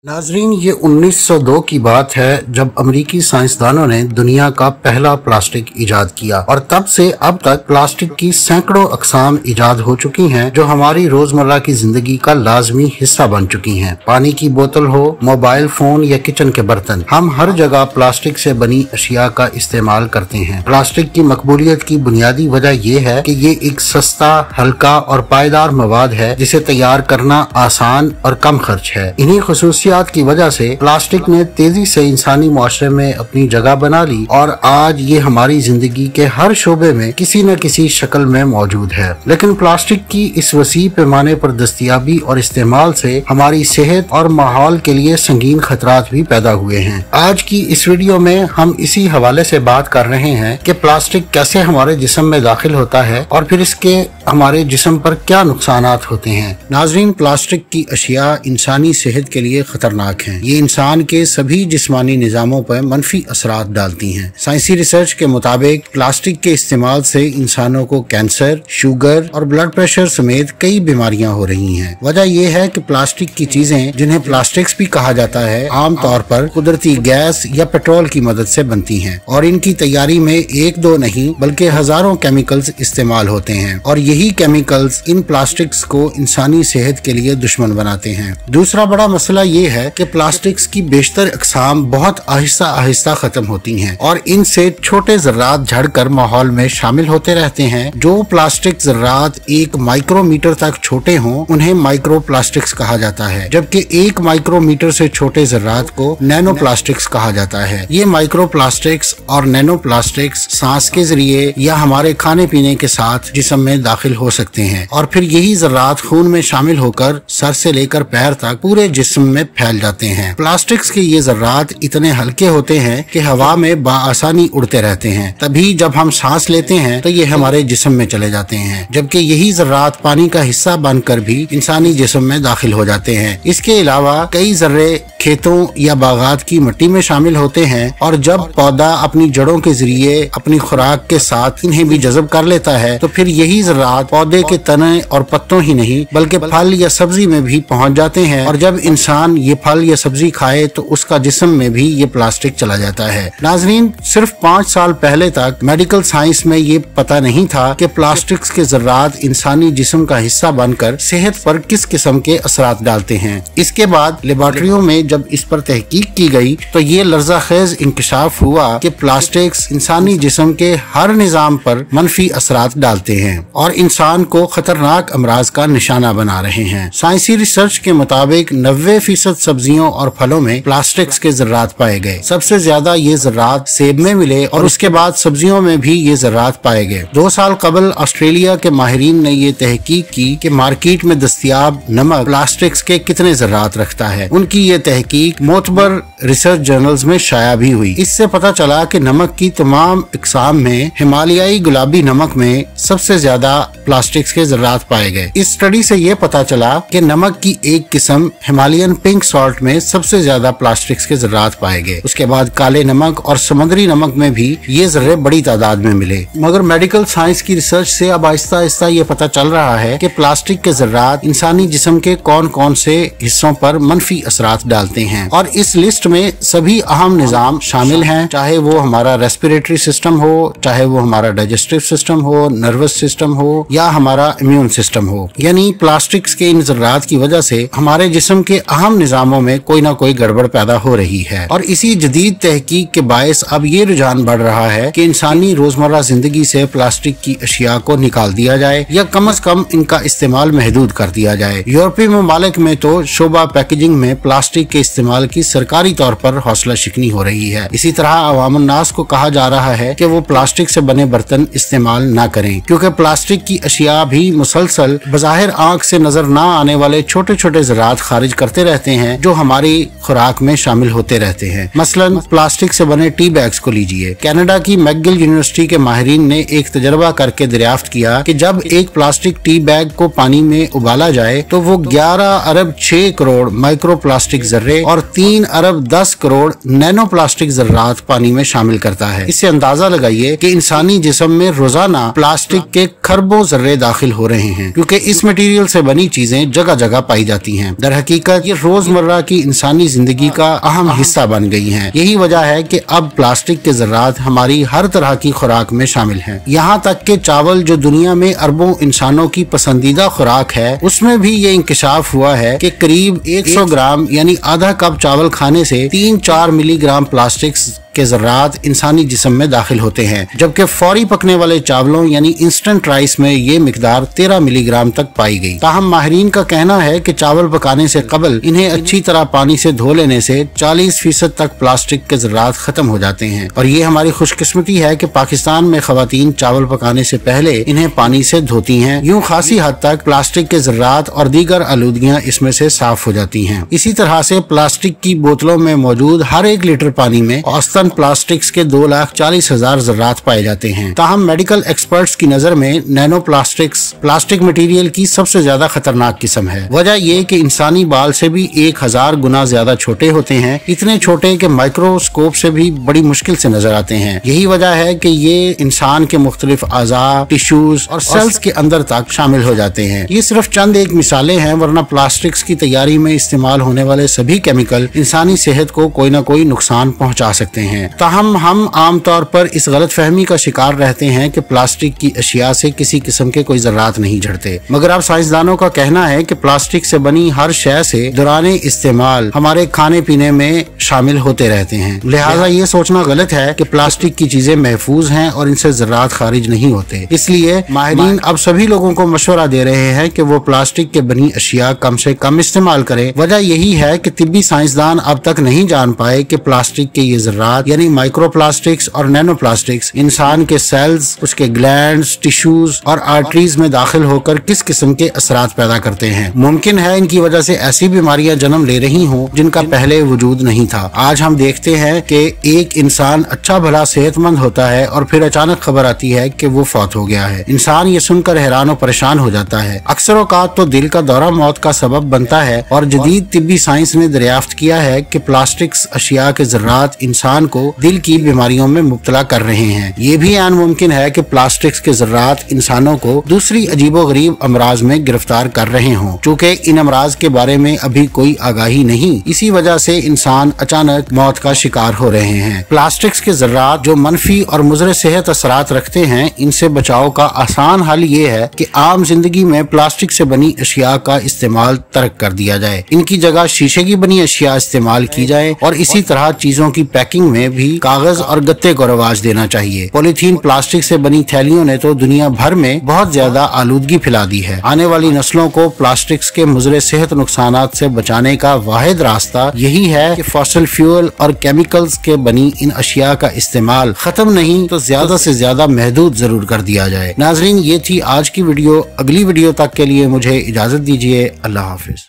नाजरीन, ये 1902 की बात है जब अमेरिकी साइंसदानों ने दुनिया का पहला प्लास्टिक इजाद किया और तब से अब तक प्लास्टिक की सैकड़ों अकसाम इजाद हो चुकी हैं जो हमारी रोजमर्रा की जिंदगी का लाजमी हिस्सा बन चुकी हैं। पानी की बोतल हो, मोबाइल फोन या किचन के बर्तन, हम हर जगह प्लास्टिक से बनी अशिया का इस्तेमाल करते हैं। प्लास्टिक की मकबूलियत की बुनियादी वजह यह है कि ये एक सस्ता, हल्का और पायदार मवाद है जिसे तैयार करना आसान और कम खर्च है। इन्हीं खुसूसियात की वजह से प्लास्टिक ने तेजी से इंसानी मुआशरे में अपनी जगह बना ली और आज ये हमारी जिंदगी के हर शोबे में किसी न किसी शक्ल में मौजूद है। लेकिन प्लास्टिक की इस वसी पैमाने पर दस्तयाबी और इस्तेमाल से हमारी सेहत और माहौल के लिए संगीन खतरात भी पैदा हुए हैं। आज की इस वीडियो में हम इसी हवाले से बात कर रहे हैं कि प्लास्टिक कैसे हमारे जिस्म में दाखिल होता है और फिर इसके हमारे जिस्म पर क्या नुकसानात होते हैं। नाजरीन, प्लास्टिक की अशिया इंसानी सेहत के लिए खतरनाक हैं। ये इंसान के सभी जिस्मानी निजामों पर मनफी असरात डालती हैं। साइंसी रिसर्च के मुताबिक प्लास्टिक के इस्तेमाल से इंसानों को कैंसर, शुगर और ब्लड प्रेशर समेत कई बीमारियां हो रही हैं। वजह यह है कि प्लास्टिक की चीजें, जिन्हें प्लास्टिक्स भी कहा जाता है, आम तौर पर कुदरती गैस या पेट्रोल की मदद से बनती हैं और इनकी तैयारी में एक दो नहीं बल्कि हजारों केमिकल्स इस्तेमाल होते हैं और यही केमिकल्स इन प्लास्टिक्स को इंसानी सेहत के लिए दुश्मन बनाते हैं। दूसरा बड़ा मसला ये है कि प्लास्टिक्स की बेशतर अक़साम बहुत आहिस्ता आहिस्ता खत्म होती हैं और इनसे छोटे ज़र्रात झड़कर माहौल में शामिल होते रहते हैं। जो प्लास्टिक ज़र्रात 1 माइक्रोमीटर तक छोटे हों उन्हें माइक्रो प्लास्टिक्स कहा जाता है, जबकि 1 माइक्रोमीटर से छोटे ज़र्रात को नैनो प्लास्टिक्स कहा जाता है। ये माइक्रो प्लास्टिक्स और नैनो प्लास्टिक्स सांस के जरिए या हमारे खाने पीने के साथ जिस्म में दाखिल हो सकते हैं और फिर यही ज़र्रात खून में शामिल होकर सर से लेकर पैर तक पूरे जिस्म में फैल जाते हैं। प्लास्टिक्स के ये ज़र्रात इतने हल्के होते हैं कि हवा में बाआसानी उड़ते रहते हैं। तभी जब हम सांस लेते हैं तो ये हमारे जिस्म में चले जाते हैं, जबकि यही ज़र्रात पानी का हिस्सा बनकर भी इंसानी जिस्म में दाखिल हो जाते हैं। इसके अलावा कई ज़र्रे खेतों या बागात की मिट्टी में शामिल होते हैं और जब पौधा अपनी जड़ों के जरिए अपनी खुराक के साथ इन्हें भी जज़ब कर लेता है तो फिर यही ज़र्रात पौधे के तने और पत्तों ही नहीं बल्कि फल या सब्जी में भी पहुंच जाते हैं और जब इंसान ये फल या सब्जी खाए तो उसका जिस्म में भी ये प्लास्टिक चला जाता है। नाजरीन, सिर्फ 5 साल पहले तक मेडिकल साइंस में ये पता नहीं था कि प्लास्टिक्स के ज़र्रात इंसानी जिस्म का हिस्सा बनकर सेहत पर किस किस्म के असरात डालते हैं। इसके बाद लेबोरेटरियों में जब इस पर तहकीक की गई तो ये लर्ज़ाखेज इंकशाफ हुआ कि प्लास्टिक्स इंसानी जिस्म के हर निज़ाम पर मनफी असरात डालते हैं और इंसान को खतरनाक अमराज का निशाना बना रहे हैं। साइंसी रिसर्च के मुताबिक 90% सब्जियों और फलों में प्लास्टिक्स के ज़र्रात पाए गए। सबसे ज्यादा ये ज़र्रात सेब में मिले और उसके बाद सब्जियों में भी ये ज़र्रात पाए गए। 2 साल कबल ऑस्ट्रेलिया के माहिरीन ने ये तहकीक की कि मार्केट में दस्तयाब नमक प्लास्टिक्स के कितने ज़र्रात रखता है। उनकी ये तहकीक मोतबर रिसर्च जर्नल्स में शाया भी हुई। इससे पता चला कि नमक की तमाम इक़साम में हिमालयाई गुलाबी नमक में सबसे ज्यादा प्लास्टिक्स के ज़र्रात पाए गए। इस स्टडी से ये पता चला कि नमक की एक किस्म हिमालयन पिंक सॉल्ट में सबसे ज्यादा प्लास्टिक्स के ज़र्रात पाए गए। उसके बाद काले नमक और समुद्री नमक में भी ये ज़र्रे बड़ी तादाद में मिले। मगर मेडिकल साइंस की रिसर्च से अब आहिस्ता आहिस्ता ये पता चल रहा है कि प्लास्टिक के ज़र्रात इंसानी जिस्म के कौन कौन से हिस्सों पर मनफी असरात डालते हैं और इस लिस्ट में सभी अहम निज़ाम शामिल हैं, चाहे वो हमारा रेस्पिरेटरी सिस्टम हो, चाहे वो हमारा डाइजेस्टिव सिस्टम हो, नर्वस सिस्टम हो या हमारा इम्यून सिस्टम हो। यानी प्लास्टिक्स के इन ज़र्रात की वजह से हमारे जिस्म के अहम निज़ामों में कोई ना कोई गड़बड़ पैदा हो रही है और इसी जदीद तहकीक के बायस अब ये रुझान बढ़ रहा है कि इंसानी रोजमर्रा जिंदगी से प्लास्टिक की अशिया को निकाल दिया जाए या कम से कम इनका इस्तेमाल महदूद कर दिया जाए। यूरोपीय ममालिक में तो शोबा पैकेजिंग में प्लास्टिक के इस्तेमाल की सरकारी तौर पर हौसला शिकनी हो रही है। इसी तरह अवामुन नास को कहा जा रहा है कि वो प्लास्टिक से बने बर्तन इस्तेमाल न करें, क्योंकि प्लास्टिक की अशिया भी मुसलसल बज़ाहिर आंख से नजर न आने वाले छोटे छोटे ज़र्रात खारिज करते रहते हैं जो हमारी खुराक में शामिल होते रहते हैं। मसलन प्लास्टिक से बने टी बैग्स को लीजिए। कनाडा की मैकगिल यूनिवर्सिटी के माहिरीन ने एक तजर्बा करके दरियाफ्त किया कि जब एक प्लास्टिक टी बैग को पानी में उबाला जाए तो वो 11 अरब 6 करोड़ माइक्रो प्लास्टिक जर्रे और 3 अरब 10 करोड़ नैनो प्लास्टिक जर्रात पानी में शामिल करता है। इससे अंदाजा लगाइए कि इंसानी जिस्म में रोजाना प्लास्टिक के खरबों जर्रे दाखिल हो रहे हैं, क्योंकि इस मटेरियल से बनी चीजें जगह जगह पाई जाती हैं। दर हकीकत ये रोजमर्रा की इंसानी जिंदगी का अहम हिस्सा बन गई हैं। यही वजह है कि अब प्लास्टिक के जर्रात हमारी हर तरह की खुराक में शामिल हैं। यहाँ तक कि चावल जो दुनिया में अरबों इंसानों की पसंदीदा खुराक है, उसमें भी ये इंकशाफ हुआ है कि करीब 100 ग्राम यानी आधा कप चावल खाने से 3-4 मिलीग्राम प्लास्टिक के जर्रात इंसानी जिस्म में दाखिल होते हैं, जबकि फौरी पकने वाले चावलों यानी इंस्टेंट राइस में ये मिकदार 13 मिलीग्राम तक पाई गई। ताहम माहिरीन का कहना है कि चावल पकाने से कबल इन्हें अच्छी तरह पानी से धो लेने से 40% तक प्लास्टिक के जर्रात खत्म हो जाते हैं। और ये हमारी खुशकिस्मती है कि पाकिस्तान में खवातीन चावल पकाने से पहले इन्हें पानी से धोती हैं। यूं खासी हद तक प्लास्टिक के जर्रात और दीगर आलूदगियां इसमें से साफ हो जाती हैं। इसी तरह से प्लास्टिक की बोतलों में मौजूद हर 1 लीटर पानी में औसतन प्लास्टिक्स के 2,40,000 जर्रात पाए जाते हैं। ताहम मेडिकल एक्सपर्ट्स की नजर में नैनो प्लास्टिक्स प्लास्टिक मटेरियल की सबसे ज्यादा खतरनाक किस्म है। वजह ये कि इंसानी बाल से भी 1000 गुना ज्यादा छोटे होते हैं, इतने छोटे कि माइक्रोस्कोप से भी बड़ी मुश्किल से नजर आते हैं। यही वजह है कि ये इंसान के मुख्तलिफ आज़ा, टिश्यूज और सेल्स के अंदर तक शामिल हो जाते हैं। ये सिर्फ चंद एक मिसालें हैं, वरना प्लास्टिक्स की तैयारी में इस्तेमाल होने वाले सभी केमिकल इंसानी सेहत को कोई न कोई नुकसान पहुंचा सकते हैं। ताहम हम आम तौर पर इस गलत फहमी का शिकार रहते हैं कि प्लास्टिक की अशिया से किसी किस्म के कोई जर्रात नहीं झड़ते, मगर अब साइंसदानों का कहना है कि प्लास्टिक से बनी हर शय से दौराने इस्तेमाल हमारे खाने पीने में शामिल होते रहते हैं। लिहाजा ये सोचना गलत है कि प्लास्टिक की चीजें महफूज हैं और इनसे जर्रात खारिज नहीं होते। इसलिए माहिरीन अब सभी लोगों को मशवरा दे रहे हैं कि वो प्लास्टिक के बनी अशिया कम से कम इस्तेमाल करें। वजह यही है कि तिब्बी साइंसदान अब तक नहीं जान पाए कि प्लास्टिक के ये जर्रात यानी माइक्रो प्लास्टिक्स और नैनो प्लास्टिक्स इंसान के सेल्स, उसके ग्लैंड्स, टिश्यूज और आर्टरीज में दाखिल होकर किस किस्म के असरात पैदा करते हैं। मुमकिन है इनकी वजह से ऐसी बीमारियां जन्म ले रही हों जिनका पहले वजूद नहीं था। आज हम देखते हैं कि एक इंसान अच्छा भला सेहतमंद होता है और फिर अचानक खबर आती है कि वो फौत हो गया है। इंसान ये सुनकर हैरान और परेशान हो जाता है। अक्सर औकात तो दिल का दौरा मौत का सबब बनता है और जदीद तिब्बी साइंस ने दरियाफ्त किया है कि प्लास्टिक्स अशिया के जर्रात इंसान को दिल की बीमारियों में मुब्तला कर रहे हैं। ये भी आन मुमकिन है कि प्लास्टिक्स के जर्रात इंसानों को दूसरी अजीबोगरीब अमराज में गिरफ्तार कर रहे हों। चूँकि इन अमराज के बारे में अभी कोई आगाही नहीं, इसी वजह से इंसान अचानक मौत का शिकार हो रहे हैं। प्लास्टिक्स के जर्रात जो मनफी और मुज़र सेहत असरात रखते हैं, इनसे बचाव का आसान हल ये है कि आम जिंदगी में प्लास्टिक से बनी अशिया का इस्तेमाल तर्क कर दिया जाए। इनकी जगह शीशे की बनी अशिया इस्तेमाल की जाए और इसी तरह चीजों की पैकिंग में भी कागज और गत्ते को रवाज देना चाहिए। पॉलीथीन प्लास्टिक से बनी थैलियों ने तो दुनिया भर में बहुत ज्यादा आलूदगी फैला दी है। आने वाली नस्लों को प्लास्टिक्स के मुज़र सेहत नुकसानात से बचाने का वाहिद रास्ता यही है कि फॉसिल फ्यूल और केमिकल्स के बनी इन अशिया का इस्तेमाल खत्म नहीं तो ज्यादा से ज्यादा महदूद जरूर कर दिया जाए। नाजरीन, ये थी आज की वीडियो। अगली वीडियो तक के लिए मुझे इजाजत दीजिए। अल्लाह हाफिज।